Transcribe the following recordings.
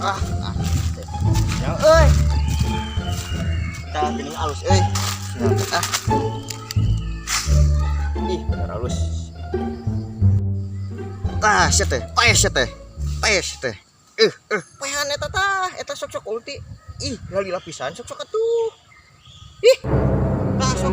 Ah, yang kita gening alus ih bener alus. Sia teh paehan eta sok ulti ih gali lapisan sok atuh ih sok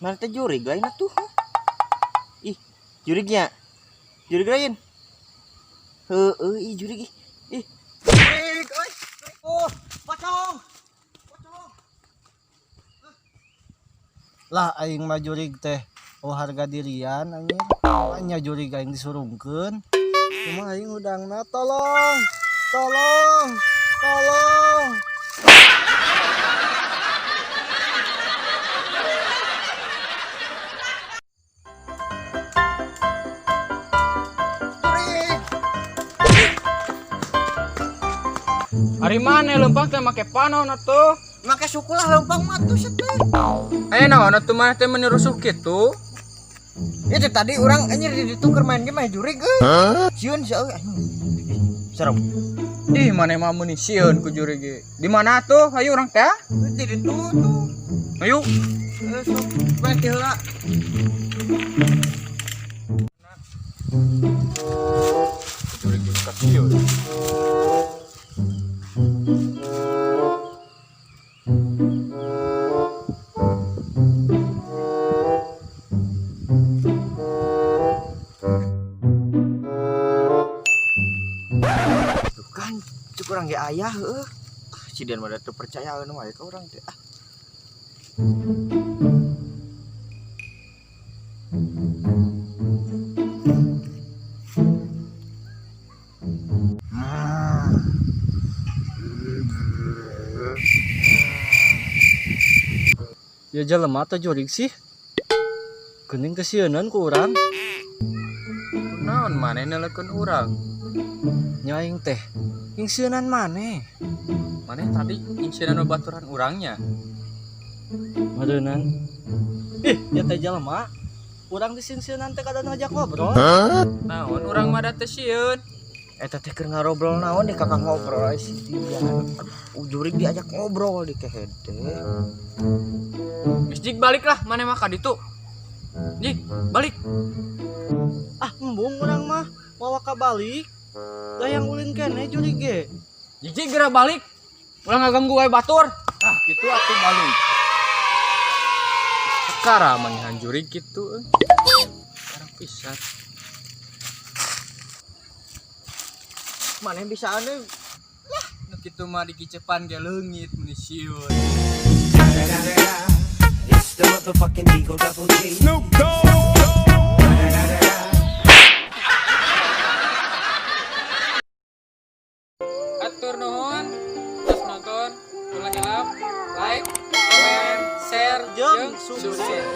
mana teh jurig lain tuh. Ih, jurignya. Jurig lain. Ih jurig ih. Jurig euy. Oh, pocong. Lah aing mah jurig teh harga dirian anjing. Nya jurig aing disurungkeun. Cuma aing udangna tolong. Hari mana lempang teh make panon atuh? Make suku lah lempang mah tuh teh. Aya naon atuh mah teh menerusuh kitu? Itu tadi orang anjir ditukar main game jurig sieun sia euy serem. Ih mana mah meuni sieun ku juri ge. Di mana tuh? Hayu urang teh? Di ditu tuh. Hayu. Sok main teh heula. Juri ge ka sieun. Kan cuk urang ge aya heueuh. Si Den mah teu percaya anu mah ka urang teh. Ya jelema teh jurig sih. Geuning teh sieunan ku urang. Naon maneh neleukeun urang? Nya aing teh ing sieunan maneh. Maneh tadi insieun baturan urangnya. Madeunan. Ih, ya teh jelema. Urang di sieunan teh kada ngajak ngobrol. Naon urang mah da teh sieun? Eta teh keur ngarobrol naon di kakak ngobrol si Tian. Aduh, jurig diajak ngobrol di kehe teh. Geus jig balik lah maneh mah ka ditu. Jig, balik. Ah, embung urang mah mawa ka balik. Dayang ulin keneh jurig ge. Jig geura balik. Ulah ngaganggu wae batur. Ah, kitu atuh balik. Sekara manihan jurig kitu. Sekarang pisan. Maneh bisa anu Lah, nu kitu mah dikicepan ge leungit mun sieun. It's the motherfucking Eagle Double G. Snoop Dogg. Atur nuhun, terus nonton, ulah hilap, like, comment, share, jeung subscribe.